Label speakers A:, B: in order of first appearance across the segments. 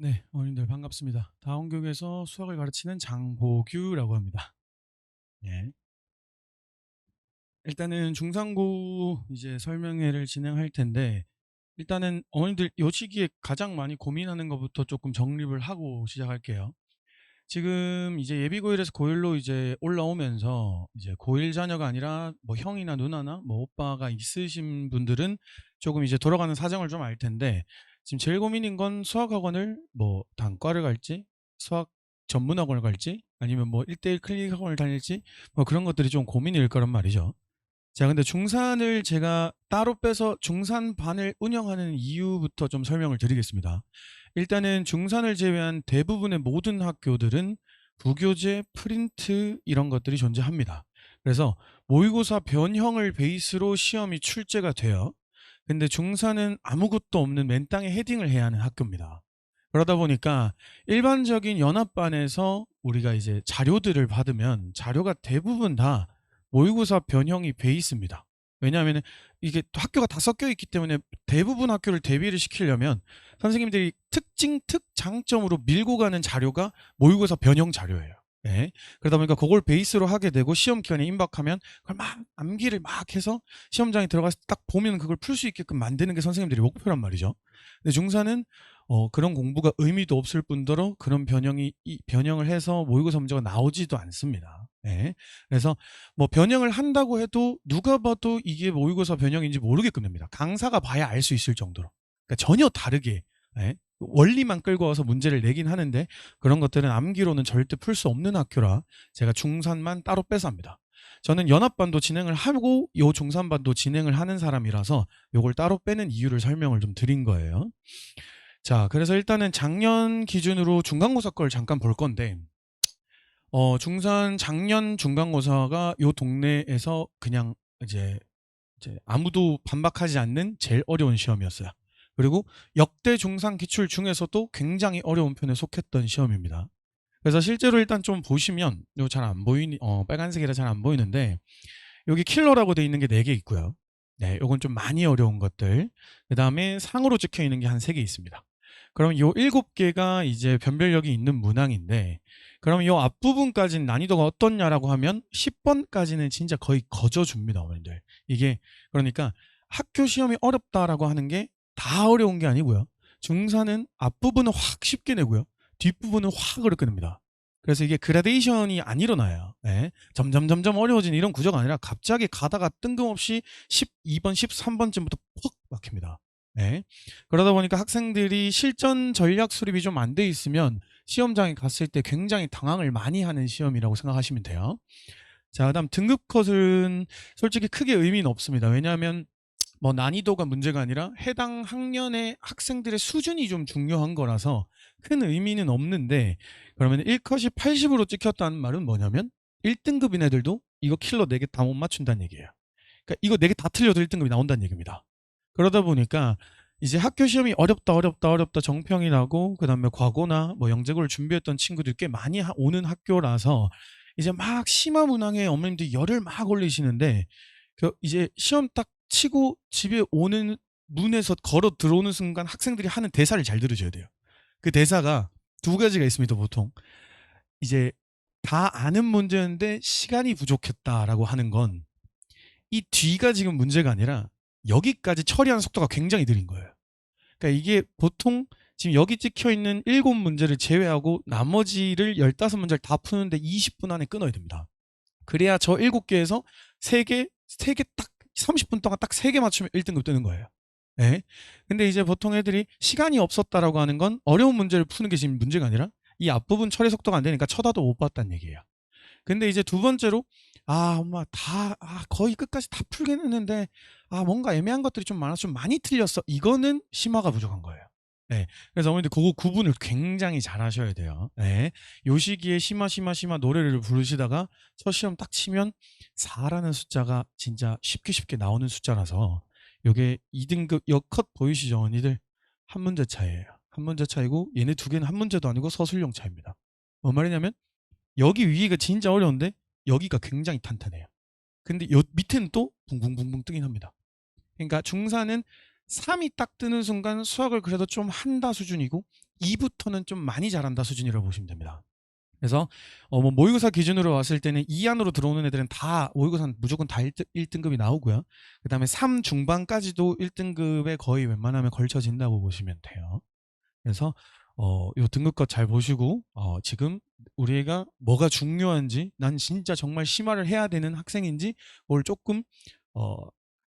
A: 네, 어머님들 반갑습니다. 다원교육에서 수학을 가르치는 장보규라고 합니다. 예. 일단은 중상고 이제 설명회를 진행할 텐데, 일단은 어머님들 요 시기에 가장 많이 고민하는 것부터 조금 정립을 하고 시작할게요. 지금 이제 예비고1에서 고1로 이제 올라오면서 이제 고1 자녀가 아니라 뭐 형이나 누나나 뭐 오빠가 있으신 분들은 조금 이제 돌아가는 사정을 좀 알 텐데, 지금 제일 고민인 건 수학학원을 뭐 단과를 갈지, 수학 전문학원을 갈지, 아니면 뭐 1대1 클리닉 학원을 다닐지, 뭐 그런 것들이 좀 고민일 거란 말이죠. 자, 근데 중산을 제가 따로 빼서 중산반을 운영하는 이유부터 좀 설명을 드리겠습니다. 일단은 중산을 제외한 대부분의 모든 학교들은 부교재, 프린트 이런 것들이 존재합니다. 그래서 모의고사 변형을 베이스로 시험이 출제가 돼요. 근데 중산은 아무것도 없는 맨땅에 헤딩을 해야 하는 학교입니다. 그러다 보니까 일반적인 연합반에서 우리가 이제 자료들을 받으면 자료가 대부분 다 모의고사 변형이 베이스입니다. 왜냐하면 이게 학교가 다 섞여 있기 때문에 대부분 학교를 대비를 시키려면 선생님들이 특징, 특장점으로 밀고 가는 자료가 모의고사 변형 자료예요. 예. 그러다 보니까 그걸 베이스로 하게 되고 시험 기간에 임박하면 그걸 막 암기를 막 해서 시험장에 들어가서 딱 보면 그걸 풀 수 있게끔 만드는 게 선생님들이 목표란 말이죠. 근데 중사는 그런 공부가 의미도 없을 뿐더러 그런 변형을 해서 모의고사 문제가 나오지도 않습니다. 예. 그래서 뭐 변형을 한다고 해도 누가 봐도 이게 모의고사 변형인지 모르게끔 됩니다. 강사가 봐야 알 수 있을 정도로. 그러니까 전혀 다르게 예. 원리만 끌고 와서 문제를 내긴 하는데 그런 것들은 암기로는 절대 풀 수 없는 학교라 제가 중산만 따로 빼서 합니다. 저는 연합반도 진행을 하고 요 중산반도 진행을 하는 사람이라서 요걸 따로 빼는 이유를 설명을 좀 드린 거예요. 자, 그래서 일단은 작년 기준으로 중간고사 걸 잠깐 볼 건데, 중산 작년 중간고사가 요 동네에서 그냥 이제 아무도 반박하지 않는 제일 어려운 시험이었어요. 그리고 역대 중상 기출 중에서도 굉장히 어려운 편에 속했던 시험입니다. 그래서 실제로 일단 좀 보시면 요 잘 안 보이니 빨간색이라 잘 안 보이는데 여기 킬러라고 돼 있는 게 4개 있고요. 네, 요건 좀 많이 어려운 것들. 그다음에 상으로 찍혀 있는 게 한 3개 있습니다. 그럼 요 7개가 이제 변별력이 있는 문항인데 그럼 요 앞부분까지는 난이도가 어떻냐라고 하면 10번까지는 진짜 거의 거저 줍니다, 어머님들. 이게 그러니까 학교 시험이 어렵다라고 하는 게 다 어려운 게 아니고요. 중사는 앞부분은 확 쉽게 내고요. 뒷부분은 확 어렵게 냅니다. 그래서 이게 그라데이션이 안 일어나요. 예. 점점 어려워지는 이런 구조가 아니라 갑자기 가다가 뜬금없이 12번, 13번쯤부터 퍽 막힙니다. 예. 그러다 보니까 학생들이 실전 전략 수립이 좀 안 돼 있으면 시험장에 갔을 때 굉장히 당황을 많이 하는 시험이라고 생각하시면 돼요. 자, 그다음 등급 컷은 솔직히 크게 의미는 없습니다. 왜냐하면 뭐 난이도가 문제가 아니라 해당 학년의 학생들의 수준이 좀 중요한 거라서 큰 의미는 없는데 그러면 1컷이 80으로 찍혔다는 말은 뭐냐면 1등급인 애들도 이거 킬러 4개 다 못 맞춘다는 얘기예요. 그러니까 이거 4개 다 틀려도 1등급이 나온다는 얘기입니다. 그러다 보니까 이제 학교 시험이 어렵다 정평이 나고 그다음에 과거나 뭐 영재고를 준비했던 친구들 꽤 많이 오는 학교라서 이제 막 심화 문항에 어머님들이 열을 막 올리시는데 그 이제 시험 딱 치고 집에 오는 문에서 걸어 들어오는 순간 학생들이 하는 대사를 잘 들으셔야 돼요. 그 대사가 2가지가 있습니다, 보통. 이제 다 아는 문제인데 시간이 부족했다라고 하는 건 이 뒤가 지금 문제가 아니라 여기까지 처리하는 속도가 굉장히 느린 거예요. 그러니까 이게 보통 지금 여기 찍혀 있는 7문제를 제외하고 나머지를 15문제를 다 푸는데 20분 안에 끊어야 됩니다. 그래야 저 7개에서 3개 딱 30분 동안 딱 3개 맞추면 1등급 뜨는 거예요. 예. 근데 이제 보통 애들이 시간이 없었다라고 하는 건 어려운 문제를 푸는 게 지금 문제가 아니라 이 앞부분 처리 속도가 안 되니까 쳐다도 못 봤다는 얘기예요. 근데 이제 두 번째로 엄마 거의 끝까지 다 풀긴 했는데 뭔가 애매한 것들이 좀 많아서 좀 많이 틀렸어. 이거는 심화가 부족한 거예요. 네. 그래서 어머니들 그거 구분을 굉장히 잘 하셔야 돼요. 네. 요 시기에 심화 노래를 부르시다가 첫 시험 딱 치면 4라는 숫자가 진짜 쉽게 나오는 숫자라서 요게 2등급 역컷 보이시죠, 어머니들? 한 문제 차이예요. 한 문제 차이고 얘네 2개는 한 문제도 아니고 서술형 차이입니다. 뭔 말이냐면 여기 위가 진짜 어려운데 여기가 굉장히 탄탄해요. 근데 요 밑에는 또 붕붕붕붕 뜨긴 합니다. 그러니까 중사는 3이 딱 뜨는 순간 수학을 그래도 좀 한다 수준이고 2부터는 좀 많이 잘한다 수준이라고 보시면 됩니다. 그래서 뭐 모의고사 기준으로 왔을 때는 2 안으로 들어오는 애들은 다 모의고사는 무조건 다 1등급이 나오고요. 그 다음에 3 중반까지도 1등급에 거의 웬만하면 걸쳐진다고 보시면 돼요. 그래서 요 등급컷 잘 보시고 지금 우리가 뭐가 중요한지, 난 진짜 정말 심화를 해야 되는 학생인지 그걸 조금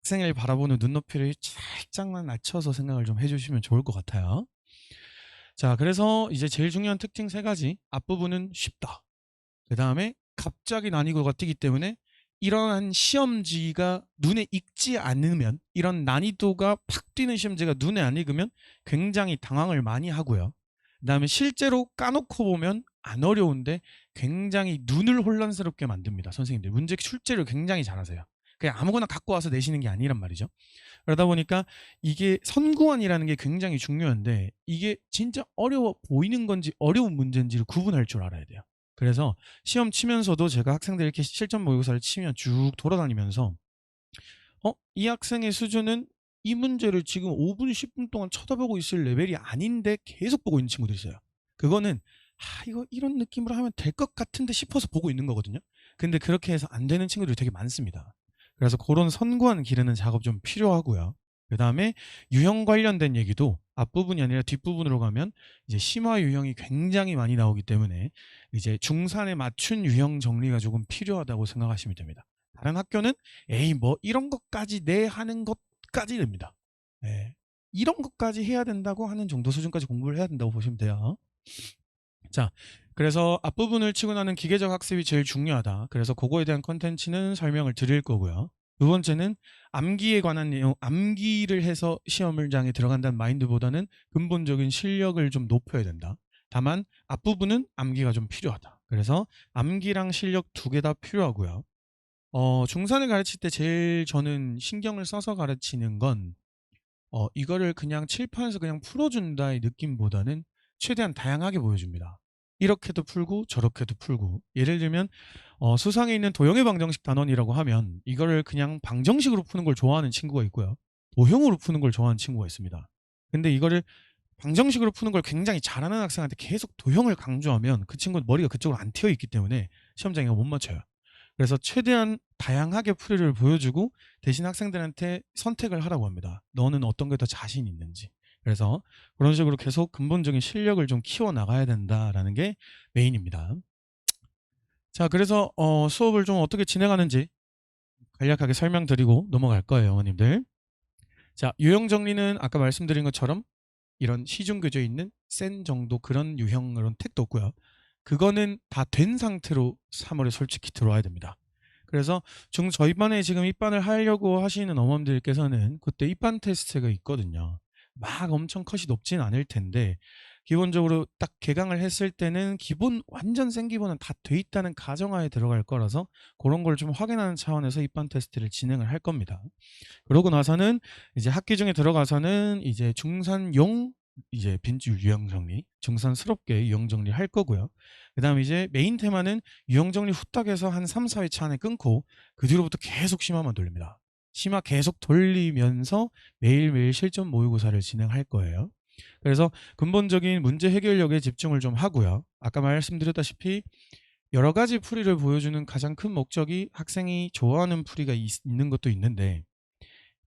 A: 학생을 바라보는 눈높이를 살짝만 낮춰서 생각을 좀 해주시면 좋을 것 같아요. 자, 그래서 이제 제일 중요한 특징 3가지. 앞부분은 쉽다. 그 다음에 갑자기 난이도가 뛰기 때문에 이러한 시험지가 눈에 익지 않으면, 이런 난이도가 팍 뛰는 시험지가 눈에 안 익으면 굉장히 당황을 많이 하고요. 그 다음에 실제로 까놓고 보면 안 어려운데 굉장히 눈을 혼란스럽게 만듭니다. 선생님들 문제 출제를 굉장히 잘하세요. 그냥 아무거나 갖고 와서 내시는 게 아니란 말이죠. 그러다 보니까 이게 선구안이라는 게 굉장히 중요한데, 이게 진짜 어려워 보이는 건지 어려운 문제인지를 구분할 줄 알아야 돼요. 그래서 시험 치면서도 제가 학생들 이렇게 실전 모의고사를 치면 쭉 돌아다니면서 이 학생의 수준은 이 문제를 지금 5분, 10분 동안 쳐다보고 있을 레벨이 아닌데 계속 보고 있는 친구들이 있어요. 그거는 이거 이런 느낌으로 하면 될 것 같은데 싶어서 보고 있는 거거든요. 근데 그렇게 해서 안 되는 친구들이 되게 많습니다. 그래서 그런 선구안 기르는 작업 좀 필요하고요. 그 다음에 유형 관련된 얘기도 앞부분이 아니라 뒷부분으로 가면 이제 심화 유형이 굉장히 많이 나오기 때문에 이제 중산에 맞춘 유형 정리가 조금 필요하다고 생각하시면 됩니다. 다른 학교는 에이 뭐 이런 것까지 내 하는 것까지 됩니다. 예. 이런 것까지 해야 된다고 하는 정도 수준까지 공부를 해야 된다고 보시면 돼요. 자, 그래서 앞부분을 치고 나는 기계적 학습이 제일 중요하다. 그래서 그거에 대한 컨텐츠는 설명을 드릴 거고요. 두 번째는 암기에 관한 내용, 암기를 해서 시험장에 들어간다는 마인드보다는 근본적인 실력을 좀 높여야 된다. 다만 앞부분은 암기가 좀 필요하다. 그래서 암기랑 실력 2개 다 필요하고요. 중산을 가르칠 때 제일 저는 신경을 써서 가르치는 건 이거를 그냥 칠판에서 그냥 풀어준다의 느낌보다는 최대한 다양하게 보여줍니다. 이렇게도 풀고 저렇게도 풀고, 예를 들면 수상에 있는 도형의 방정식 단원이라고 하면 이거를 그냥 방정식으로 푸는 걸 좋아하는 친구가 있고요. 도형으로 푸는 걸 좋아하는 친구가 있습니다. 근데 이거를 방정식으로 푸는 걸 굉장히 잘하는 학생한테 계속 도형을 강조하면 그 친구는 머리가 그쪽으로 안 튀어 있기 때문에 시험장에 못 맞춰요. 그래서 최대한 다양하게 풀이를 보여주고 대신 학생들한테 선택을 하라고 합니다. 너는 어떤 게 더 자신 있는지. 그래서 그런 식으로 계속 근본적인 실력을 좀 키워나가야 된다라는 게 메인입니다. 자, 그래서 수업을 좀 어떻게 진행하는지 간략하게 설명드리고 넘어갈 거예요, 어머님들. 자, 유형 정리는 아까 말씀드린 것처럼 이런 시중 교재에 있는 센 정도 그런 유형으로는 택도 없고요. 그거는 다 된 상태로 3월에 솔직히 들어와야 됩니다. 그래서 저희 반에 지금 입반을 하려고 하시는 어머님들께서는 그때 입반 테스트가 있거든요. 막 엄청 컷이 높진 않을 텐데 기본적으로 딱 개강을 했을 때는 기본 완전 센 기본은 다 돼 있다는 가정하에 들어갈 거라서 그런 걸 좀 확인하는 차원에서 입반 테스트를 진행을 할 겁니다. 그러고 나서는 이제 학기 중에 들어가서는 이제 중산용 이제 빈줄 유형 정리, 중산스럽게 유형 정리 할 거고요. 그다음에 이제 메인 테마는 유형 정리 후딱 해서 한 3, 4회차 안에 끊고 그 뒤로부터 계속 심화만 돌립니다. 심화 계속 돌리면서 매일매일 실전 모의고사를 진행할 거예요. 그래서 근본적인 문제 해결력에 집중을 좀 하고요. 아까 말씀드렸다시피 여러 가지 풀이를 보여주는 가장 큰 목적이 학생이 좋아하는 풀이가 있는 것도 있는데,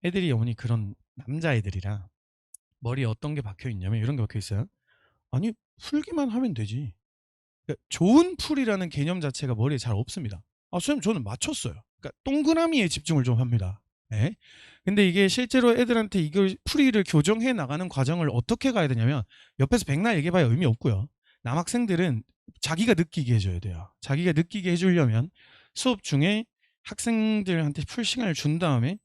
A: 애들이 어머니 그런 남자애들이라 머리에 어떤 게 박혀 있냐면 이런 게 박혀 있어요. 아니 풀기만 하면 되지. 그러니까 좋은 풀이라는 개념 자체가 머리에 잘 없습니다. 선생님 저는 맞췄어요. 그러니까 동그라미에 집중을 좀 합니다. 예? 근데 이게 실제로 애들한테 이걸 풀이를 교정해 나가는 과정을 어떻게 가야 되냐면 옆에서 백날 얘기해봐야 의미 없고요. 남학생들은 자기가 느끼게 해줘야 돼요. 자기가 느끼게 해주려면 수업 중에 학생들한테 풀 시간을 준 다음에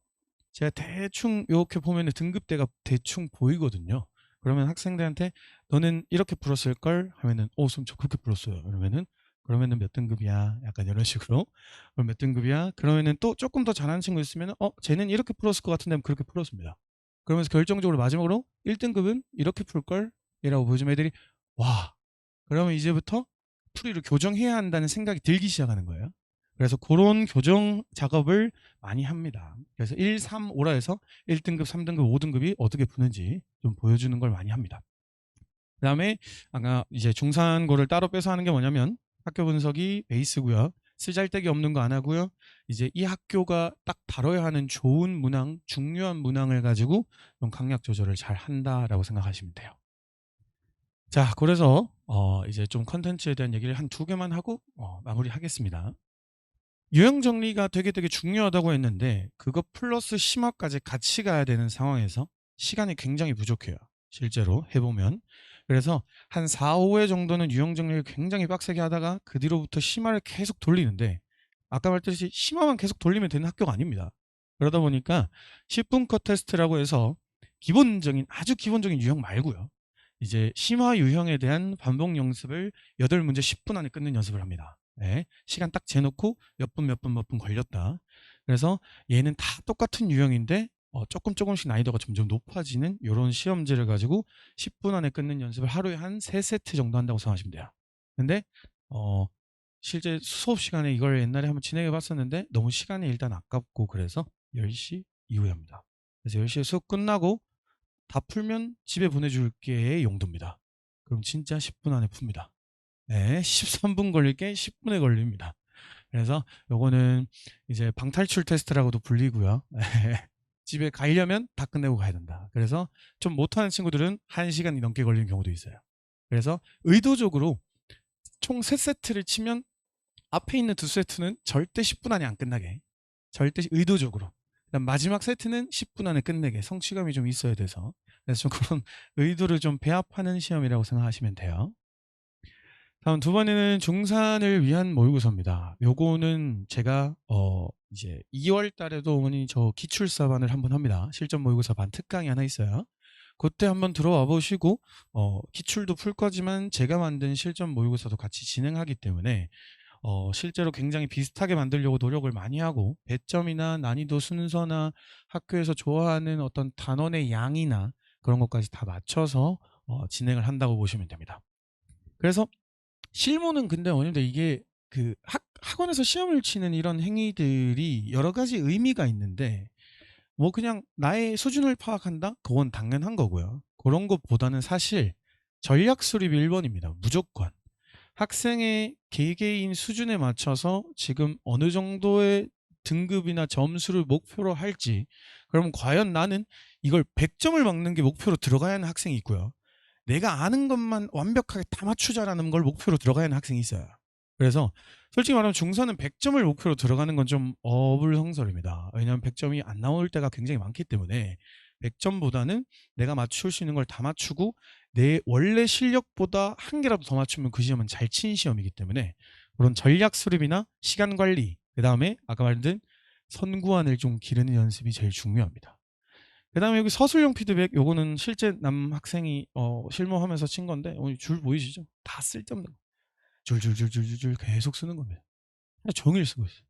A: 제가 대충 이렇게 보면 등급대가 대충 보이거든요. 그러면 학생들한테 너는 이렇게 풀었을 걸 하면은 선생님 저 그렇게 풀었어요. 그러면은 몇 등급이야? 약간 이런 식으로. 그럼 몇 등급이야? 그러면은 또 조금 더 잘하는 친구 있으면 쟤는 이렇게 풀었을 것 같은데 하면 그렇게 풀었습니다. 그러면서 결정적으로 마지막으로 1등급은 이렇게 풀 걸? 이라고 보여주면 애들이 와, 그러면 이제부터 풀이를 교정해야 한다는 생각이 들기 시작하는 거예요. 그래서 그런 교정 작업을 많이 합니다. 그래서 1, 3, 5라 해서 1등급, 3등급, 5등급이 어떻게 푸는지 좀 보여주는 걸 많이 합니다. 그다음에 아까 이제 중산고를 따로 빼서 하는 게 뭐냐면 학교 분석이 베이스고요. 쓰잘데기 없는 거 안 하고요. 이제 이 학교가 딱 다뤄야 하는 좋은 문항, 중요한 문항을 가지고 좀 강약 조절을 잘 한다라고 생각하시면 돼요. 자, 그래서 이제 좀 컨텐츠에 대한 얘기를 한 두 개만 하고 마무리하겠습니다. 유형 정리가 되게 중요하다고 했는데 그거 플러스 심화까지 같이 가야 되는 상황에서 시간이 굉장히 부족해요. 실제로 해보면. 그래서 한 4, 5회 정도는 유형 정리를 굉장히 빡세게 하다가 그 뒤로부터 심화를 계속 돌리는데 아까 말했듯이 심화만 계속 돌리면 되는 학교가 아닙니다. 그러다 보니까 10분 컷 테스트라고 해서 기본적인 아주 기본적인 유형 말고요. 이제 심화 유형에 대한 반복 연습을 8문제 10분 안에 끊는 연습을 합니다. 네, 시간 딱 재놓고 몇 분 몇 분 걸렸다. 그래서 얘는 다 똑같은 유형인데 조금씩 난이도가 점점 높아지는 이런 시험지를 가지고 10분 안에 끊는 연습을 하루에 한 3세트 정도 한다고 생각하시면 돼요. 근데 실제 수업 시간에 이걸 옛날에 한번 진행해 봤었는데 너무 시간이 일단 아깝고 그래서 10시 이후에 합니다. 그래서 10시에 수업 끝나고 다 풀면 집에 보내줄게의 용도입니다. 그럼 진짜 10분 안에 풉니다. 네, 13분 걸릴 게 10분에 걸립니다. 그래서 요거는 이제 방탈출 테스트라고도 불리고요. 집에 가려면 다 끝내고 가야 된다. 그래서 좀 못하는 친구들은 1시간이 넘게 걸리는 경우도 있어요. 그래서 의도적으로 총 3세트를 치면 앞에 있는 2세트는 절대 10분 안에 안 끝나게. 절대 의도적으로. 그다음 마지막 세트는 10분 안에 끝내게. 성취감이 좀 있어야 돼서. 그래서 좀 그런 의도를 좀 배합하는 시험이라고 생각하시면 돼요. 다음 두 번째는 중산을 위한 모의고사입니다. 요거는 제가 이제 2월 달에도 어머니 저 기출사반을 한번 합니다. 실전 모의고사 반 특강이 하나 있어요. 그때 한번 들어와 보시고 기출도 풀 거지만 제가 만든 실전 모의고사도 같이 진행하기 때문에 실제로 굉장히 비슷하게 만들려고 노력을 많이 하고 배점이나 난이도 순서나 학교에서 좋아하는 어떤 단원의 양이나 그런 것까지 다 맞춰서 진행을 한다고 보시면 됩니다. 그래서 실무는 근데 어머님들 이게 그 학원에서 시험을 치는 이런 행위들이 여러 가지 의미가 있는데 뭐 그냥 나의 수준을 파악한다? 그건 당연한 거고요. 그런 것보다는 사실 전략 수립 1번입니다. 무조건. 학생의 개개인 수준에 맞춰서 지금 어느 정도의 등급이나 점수를 목표로 할지, 그러면 과연 나는 이걸 100점을 막는 게 목표로 들어가야 하는 학생이 있고요. 내가 아는 것만 완벽하게 다 맞추자라는 걸 목표로 들어가야 하는 학생이 있어요. 그래서 솔직히 말하면 중사는 100점을 목표로 들어가는 건 좀 어불성설입니다. 왜냐하면 100점이 안 나올 때가 굉장히 많기 때문에 100점보다는 내가 맞출 수 있는 걸 다 맞추고 내 원래 실력보다 한 개라도 더 맞추면 그 시험은 잘 친 시험이기 때문에 그런 전략 수립이나 시간 관리, 그 다음에 아까 말한 선구안을 좀 기르는 연습이 제일 중요합니다. 그 다음에 여기 서술형 피드백, 요거는 실제 남학생이 실무하면서 친 건데 줄 보이시죠? 다 쓸데없는 거. 줄줄줄줄줄 계속 쓰는 겁니다. 하루 종일 쓰고 있어요.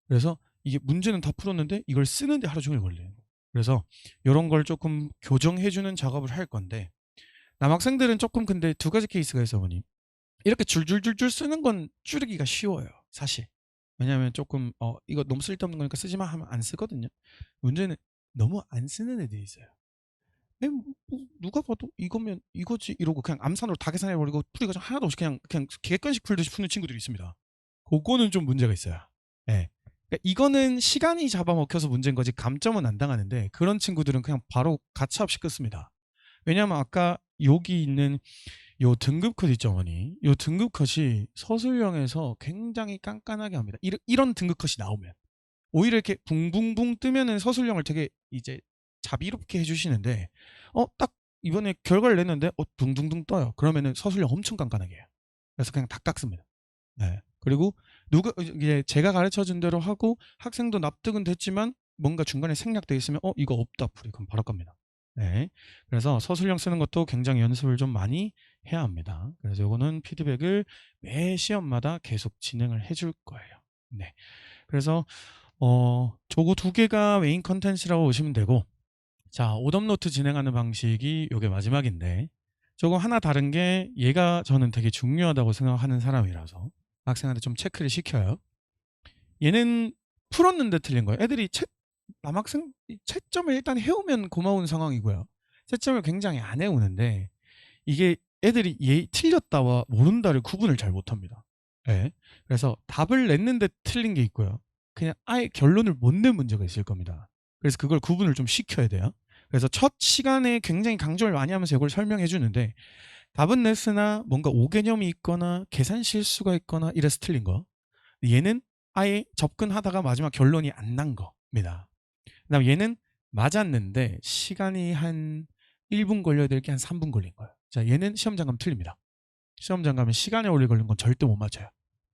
A: 그래서 이게 문제는 다 풀었는데 이걸 쓰는데 하루 종일 걸려요. 그래서 이런 걸 조금 교정해주는 작업을 할 건데 남학생들은 조금 근데 두 가지 케이스가 있어 보니 이렇게 줄줄줄줄 쓰는 건 줄이기가 쉬워요. 사실. 왜냐하면 조금 이거 너무 쓸데없는 거니까 쓰지 마 하면 안 쓰거든요. 문제는 너무 안 쓰는 애들이 있어요. 뭐 누가 봐도 이거면 이거지 이러고 그냥 암산으로 다 계산해버리고 풀이 과정 하나도 없이 그냥 객관식 풀듯이 푸는 친구들이 있습니다. 그거는 좀 문제가 있어요. 예. 그러니까 이거는 시간이 잡아먹혀서 문제인 거지 감점은 안 당하는데 그런 친구들은 그냥 바로 가차없이 끊습니다. 왜냐하면 아까 여기 있는 요 등급 컷 있죠, 어머니. 요 등급 컷이 서술형에서 굉장히 깐깐하게 합니다. 이런 등급 컷이 나오면 오히려 이렇게 붕붕붕 뜨면은 서술형을 되게 이제 자비롭게 해주시는데 딱 이번에 결과를 냈는데 둥둥둥 떠요. 그러면은 서술형 엄청 깐깐하게 해요. 그래서 그냥 다 깎습니다. 네. 그리고 누가 이제 제가 가르쳐 준 대로 하고 학생도 납득은 됐지만 뭔가 중간에 생략돼 있으면 이거 없다 풀이 그럼 바로 갑니다. 네. 그래서 서술형 쓰는 것도 굉장히 연습을 좀 많이 해야 합니다. 그래서 이거는 피드백을 매 시험마다 계속 진행을 해줄 거예요. 네. 그래서 저거 두 개가 메인 컨텐츠라고 보시면 되고 자, 오답노트 진행하는 방식이 요게 마지막인데 조금 하나 다른 게 얘가 저는 되게 중요하다고 생각하는 사람이라서 학생한테 좀 체크를 시켜요. 얘는 풀었는데 틀린 거예요. 애들이 남학생 채점을 일단 해오면 고마운 상황이고요. 채점을 굉장히 안 해오는데 이게 애들이 틀렸다와 모른다를 구분을 잘 못합니다. 예. 그래서 답을 냈는데 틀린 게 있고요. 그냥 아예 결론을 못 낸 문제가 있을 겁니다. 그래서 그걸 구분을 좀 시켜야 돼요. 그래서 첫 시간에 굉장히 강조를 많이 하면서 이걸 설명해 주는데, 답은 냈으나 뭔가 오개념이 있거나 계산 실수가 있거나 이래서 틀린 거. 얘는 아예 접근하다가 마지막 결론이 안 난 겁니다. 그다음 얘는 맞았는데 시간이 한 1분 걸려야 될 게 한 3분 걸린 거예요. 자, 얘는 시험 장감 틀립니다. 시험 장감은 시간에 오래 걸린 건 절대 못 맞아요.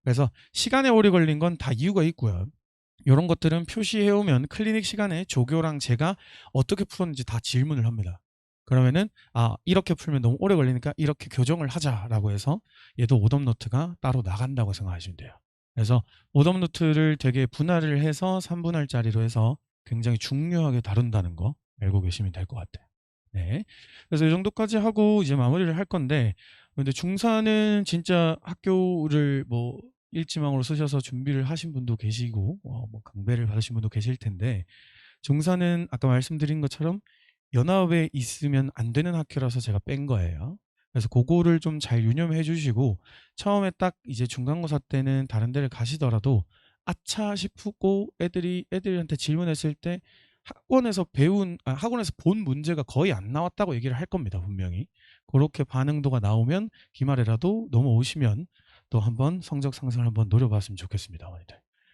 A: 그래서 시간에 오래 걸린 건 다 이유가 있고요. 이런 것들은 표시해 오면 클리닉 시간에 조교랑 제가 어떻게 풀었는지 다 질문을 합니다. 그러면은 이렇게 풀면 너무 오래 걸리니까 이렇게 교정을 하자라고 해서 얘도 오답 노트가 따로 나간다고 생각하시면 돼요. 그래서 오답 노트를 되게 분할을 해서 3분할짜리로 해서 굉장히 중요하게 다룬다는 거 알고 계시면 될 것 같아요. 네. 그래서 이 정도까지 하고 이제 마무리를 할 건데, 근데 중4는 진짜 학교를 뭐 일지망으로 쓰셔서 준비를 하신 분도 계시고 뭐 강배를 받으신 분도 계실 텐데, 중4는 아까 말씀드린 것처럼 연합에 있으면 안 되는 학교라서 제가 뺀 거예요. 그래서 그거를 좀 잘 유념해 주시고, 처음에 딱 이제 중간고사 때는 다른 데를 가시더라도 아차 싶고 애들한테 질문했을 때 학원에서 본 문제가 거의 안 나왔다고 얘기를 할 겁니다, 분명히. 그렇게 반응도가 나오면 기말에라도 넘어오시면 또 한번 성적 상승을 한번 노려봤으면 좋겠습니다, 어머니들.